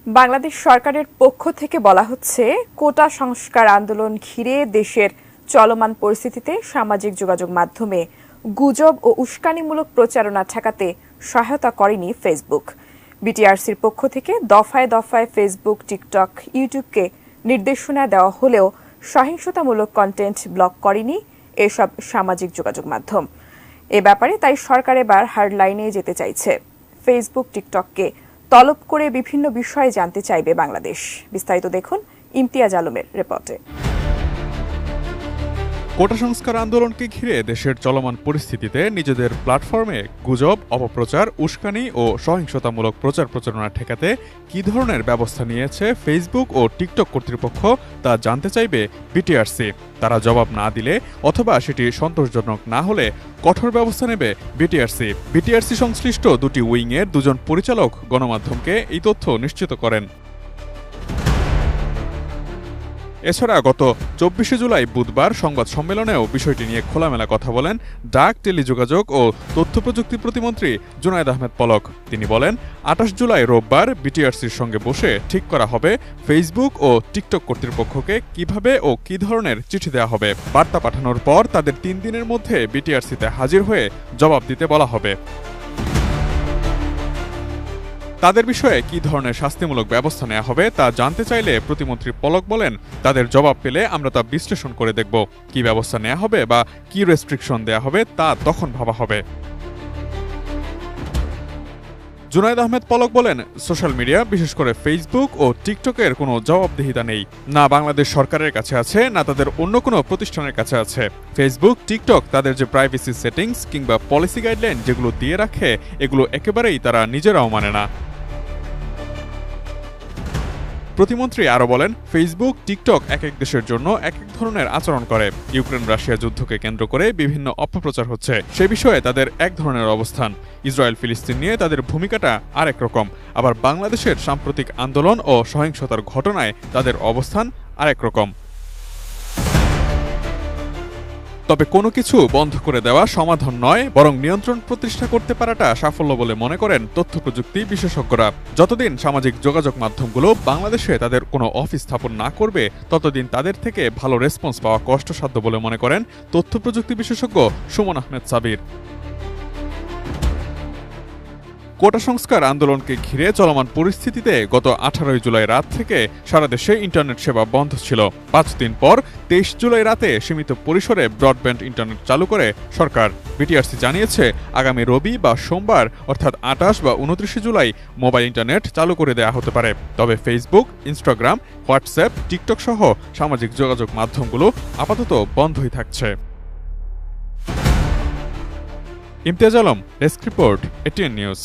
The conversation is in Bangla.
বাংলাদেশ সরকারের পক্ষ থেকে বলা হচ্ছে, কোটা সংস্কার আন্দোলন ঘিরে দেশের চলমান পরিস্থিতিতে সামাজিক যোগাযোগ মাধ্যমে গুজব ও উস্কানিমূলক প্রচারণা ঠেকাতে সহায়তা করেনি ফেসবুক। বিটিআরসির পক্ষ থেকে দফায় দফায় ফেসবুক, টিকটক, ইউটিউবকে নির্দেশনা দেওয়া হলেও সহিংসতামূলক কন্টেন্ট ব্লক করেনি এসব সামাজিক যোগাযোগ মাধ্যম। এ ব্যাপারে তাই সরকার এবার হার্ডলাইনে যেতে চাইছে। ফেসবুক, টিকটককে তলব করে বিভিন্ন বিষয়ে জানতে চাইবে বাংলাদেশ। বিস্তারিত দেখুন ইমতিয়াজ আলমের রিপোর্টে। কোটা সংস্কার আন্দোলনকে ঘিরে দেশের চলমান পরিস্থিতিতে নিজেদের প্ল্যাটফর্মে গুজব, অপপ্রচার, উস্কানি ও সহিংসতামূলক প্রচারণা ঠেকাতে কী ধরনের ব্যবস্থা নিয়েছে ফেসবুক ও টিকটক কর্তৃপক্ষ তা জানতে চাইবে বিটিআরসি। তারা জবাব না দিলে অথবা সেটি সন্তোষজনক না হলে কঠোর ব্যবস্থা নেবে বিটিআরসি। বিটিআরসি সংশ্লিষ্ট দুটি উইংয়ের দুজন পরিচালক গণমাধ্যমকে এই তথ্য নিশ্চিত করেন। এছাড়া গত ২৪ জুলাই বুধবার সংবাদ সম্মেলনেও বিষয়টি নিয়ে খোলামেলা কথা বলেন ডাক, টেলিযোগাযোগ ও তথ্য প্রযুক্তি প্রতিমন্ত্রী জুনায়েদ আহমেদ পলক। তিনি বলেন, ২৮ জুলাই রোববার বিটিআরসির সঙ্গে বসে ঠিক করা হবে ফেসবুক ও টিকটক কর্তৃপক্ষকে কিভাবে ও কী ধরনের চিঠি দেওয়া হবে। বার্তা পাঠানোর পর তাদের ৩ দিনের মধ্যে বিটিআরসিতে হাজির হয়ে জবাব দিতে বলা হবে। তাদের বিষয়ে কী ধরনের শাস্তিমূলক ব্যবস্থা নেওয়া হবে তা জানতে চাইলে প্রতিমন্ত্রী পলক বলেন, তাদের জবাব পেলে আমরা তা বিশ্লেষণ করে দেখব। কী ব্যবস্থা নেওয়া হবে বা কী রেস্ট্রিকশন দেওয়া হবে তা তখন ভাবা হবে। জুনায়েদ আহমেদ পলক বলেন, সোশ্যাল মিডিয়া, বিশেষ করে ফেসবুক ও টিকটকের কোনো জবাবদিহিতা নেই। না বাংলাদেশ সরকারের কাছে আছে, না তাদের অন্য কোনো প্রতিষ্ঠানের কাছে আছে। ফেসবুক, টিকটক তাদের যে প্রাইভেসি সেটিংস কিংবা পলিসি গাইডলাইন যেগুলো দিয়ে রাখে, এগুলো একেবারেই তারা নিজেরাও মানে না। প্রতিমন্ত্রী আরও বলেন, ফেসবুক, টিকটক এক এক দেশের জন্য এক এক ধরনের আচরণ করে। ইউক্রেন রাশিয়া যুদ্ধকে কেন্দ্র করে বিভিন্ন অপপ্রচার হচ্ছে, সে বিষয়ে তাদের এক ধরনের অবস্থান। ইসরায়েল ফিলিস্তিন নিয়ে তাদের ভূমিকাটা আরেক রকম। আবার বাংলাদেশের সাম্প্রতিক আন্দোলন ও সহিংসতার ঘটনায় তাদের অবস্থান আরেক রকম। তবে কোনো কিছু বন্ধ করে দেওয়া সমাধান নয়, বরং নিয়ন্ত্রণ প্রতিষ্ঠা করতে পারাটা সাফল্য বলে মনে করেন তথ্য প্রযুক্তি বিশেষজ্ঞরা। যতদিন সামাজিক যোগাযোগ মাধ্যমগুলো বাংলাদেশে তাদের কোনো অফিস স্থাপন না করবে, ততদিন তাদের থেকে ভালো রেসপন্স পাওয়া কষ্টসাধ্য বলে মনে করেন তথ্য প্রযুক্তি বিশেষজ্ঞ সুমন আহমেদ সাবির। কোটা সংস্কার আন্দোলনকে ঘিরে চলমান পরিস্থিতিতে গত 18 জুলাই রাত থেকে সারা দেশে ইন্টারনেট সেবা বন্ধ ছিল। 5 দিন পর 23 জুলাই রাতে সীমিত পরিসরে ব্রডব্যান্ড ইন্টারনেট চালু করে সরকার। বিটিআরসি জানিয়েছে, আগামী রবি বা সোমবার অর্থাৎ 28 বা 29 জুলাই মোবাইল ইন্টারনেট চালু করে দেওয়া হতে পারে। তবে ফেসবুক, ইনস্টাগ্রাম, হোয়াটসঅ্যাপ, টিকটক সহ সামাজিক যোগাযোগ মাধ্যমগুলো আপাতত বন্ধই থাকছে। Imtiaz Alam, desk report, ATN news.